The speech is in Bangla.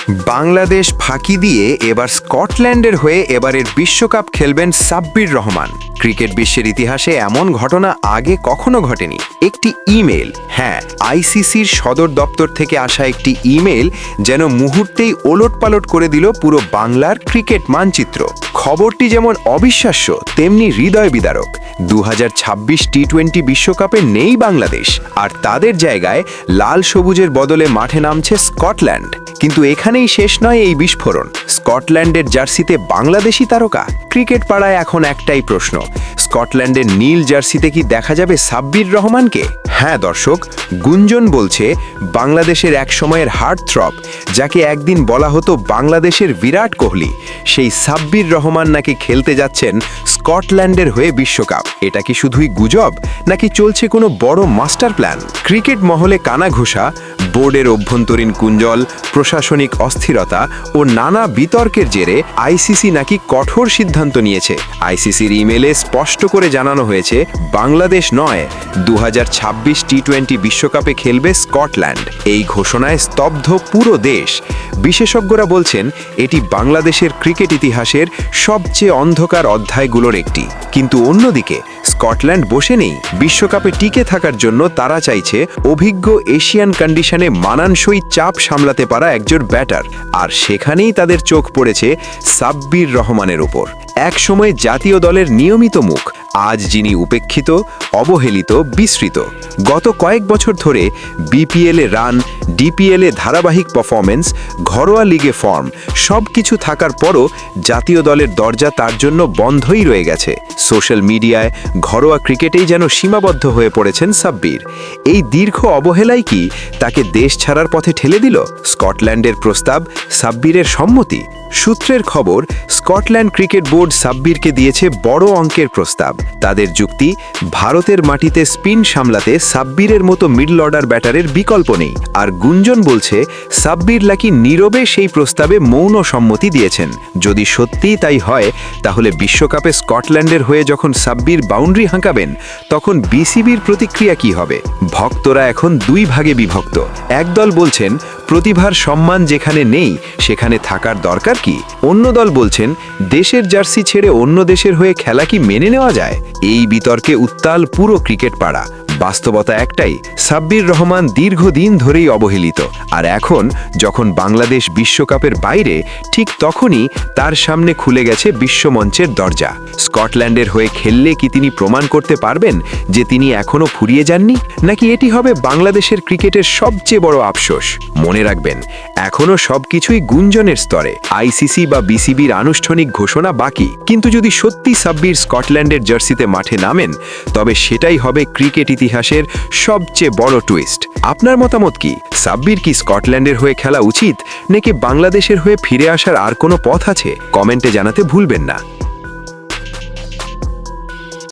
বাংলাদেশ ফাঁকি দিয়ে এবার স্কটল্যান্ডের হয়ে এবারের বিশ্বকাপ খেলবেন সাব্বির রহমান। ক্রিকেট বিশ্বের ইতিহাসে এমন ঘটনা আগে কখনো ঘটেনি। একটি ইমেল, হ্যাঁ, আইসিসির সদর দপ্তর থেকে আসা একটি ইমেল যেন মুহূর্তেই ওলটপালট করে দিল পুরো বাংলার ক্রিকেট মানচিত্র। খবরটি যেমন অবিশ্বাস্য তেমনি হৃদয় বিদারক। 2026 টি-20 বিশ্বকাপে নেই বাংলাদেশ, আর তাদের জায়গায় লাল সবুজের বদলে মাঠে নামছে স্কটল্যান্ড। কিন্তু এখানেই শেষ নয় এই বিস্ফোরণ। স্কটল্যান্ডের জার্সিতে বাংলাদেশি তারকা। ক্রিকেট পাড়ায় এখন একটাই প্রশ্ন, স্কটল্যান্ডের নীল জার্সিতে কি দেখা যাবে সাব্বির রহমানকে? হ্যাঁ দর্শক, গুঞ্জন বলছে বাংলাদেশের এক সময়ের হার্টথ্রব, যাকে একদিন বলা হতো বাংলাদেশের বিরাট কোহলি, সেই সাব্বির রহমান নাকি খেলতে যাচ্ছেন স্কটল্যান্ডের হয়ে বিশ্বকাপ। এটা কি শুধুই গুজব, নাকি চলছে কোনো বড় মাস্টার প্ল্যান? ক্রিকেট মহলে কানাঘুষা, বোর্ডের অভ্যন্তরীণ কুঞ্জল, প্রশাসনিক অস্থিরতা ও নানা বিতর্কের জেরে আইসিসি নাকি কঠোর সিদ্ধান্ত নিয়েছে। আইসিসির ইমেলে স্পষ্ট করে জানানো হয়েছে, বাংলাদেশ নয়, 2026 টি-20 বিশ্বকাপে খেলবে স্কটল্যান্ড। এই ঘোষণায় স্তব্ধ পুরো দেশ। বিশেষজ্ঞরা বলছেন এটি বাংলাদেশের ক্রিকেট ইতিহাসের সবচেয়ে অন্ধকার অধ্যায়গুলোর একটি। কিন্তু অন্যদিকে স্কটল্যান্ড বসে নেই। বিশ্বকাপে টিকে থাকার জন্য তারা চাইছে অভিজ্ঞ এশিয়ান কন্ডিশনে মানানসই চাপ সামলাতে পারা একজন ব্যাটার, আর সেখানেই তাদের চোখ পড়েছে সাব্বির রহমানের উপর। এক সময় জাতীয় দলের নিয়মিত মুখ, আজ যিনি উপেক্ষিত, অবহেলিত, বিস্মৃত। গত কয়েক বছর ধরে বিপিএলে রান, ডিপিএলে ধারাবাহিক পারফরমেন্স, ঘরোয়া লিগে ফর্ম, সব কিছু থাকার পরও জাতীয় দলের দরজা তার জন্য বন্ধই রয়ে গেছে। সোশ্যাল মিডিয়ায়, ঘরোয়া ক্রিকেটেই যেন সীমাবদ্ধ হয়ে পড়েছেন সাব্বির। এই দীর্ঘ অবহেলাই কি তাকে দেশ ছাড়ার পথে ঠেলে দিল? স্কটল্যান্ডের প্রস্তাব, সাব্বিরের সম্মতি। সূত্রের খবর, স্কটল্যান্ড ক্রিকেট বোর্ড সাব্বিরকে দিয়েছে বড় অঙ্কের প্রস্তাব। তাদের যুক্তি, ভারতের মাটিতে স্পিন সামলাতে সাব্বিরের মতো মিডল অর্ডার ব্যাটারের বিকল্প নেই। আর গুঞ্জন বলছে সাব্বির নাকি নীরবে সেই প্রস্তাবে মৌন সম্মতি দিয়েছেন। যদি সত্যিই তাই হয়, তাহলে বিশ্বকাপে স্কটল্যান্ডের হয়ে যখন সাব্বির বাউন্ডারি হাঁকাবেন, তখন বিসিবির প্রতিক্রিয়া কি হবে? ভক্তরা এখন দুই ভাগে বিভক্ত। একদল বলছেন প্রতিভার সম্মান যেখানে নেই সেখানে থাকার দরকার কি? অন্য দল বলছেন দেশের জার্সি ছেড়ে অন্য দেশের হয়ে খেলা কি মেনে নেওয়া যায়? এই বিতর্কে উত্তাল পুরো ক্রিকেট পাড়া। বাস্তবতা একটাই, সাব্বির রহমান দীর্ঘদিন ধরেই অবহেলিত, আর এখন যখন বাংলাদেশ বিশ্বকাপের বাইরে, ঠিক তখনই তার সামনে খুলে গেছে বিশ্বমঞ্চের দরজা। স্কটল্যান্ডের হয়ে খেললে কি তিনি প্রমাণ করতে পারবেন যে তিনি এখনো ফুরিয়ে যাননি? নাকি এটি হবে বাংলাদেশের ক্রিকেটের সবচেয়ে বড় আফসোস? মনে রাখবেন, এখনো সবকিছুই গুঞ্জনের স্তরে। আইসিসি বা বিসিবির আনুষ্ঠানিক ঘোষণা বাকি। কিন্তু যদি সত্যি সাব্বির স্কটল্যান্ডের জার্সিতে মাঠে নামেন, তবে সেটাই হবে ক্রিকেট ইতিহাসের সবচেয়ে বড় টুইস্ট। আপনার মতামত কি? সাব্বির কি স্কটল্যান্ডের হয়ে খেলা উচিত, নাকি বাংলাদেশের হয়ে ফিরে আসার আর কোনো পথ আছে? কমেন্টে জানাতে ভুলবেন না।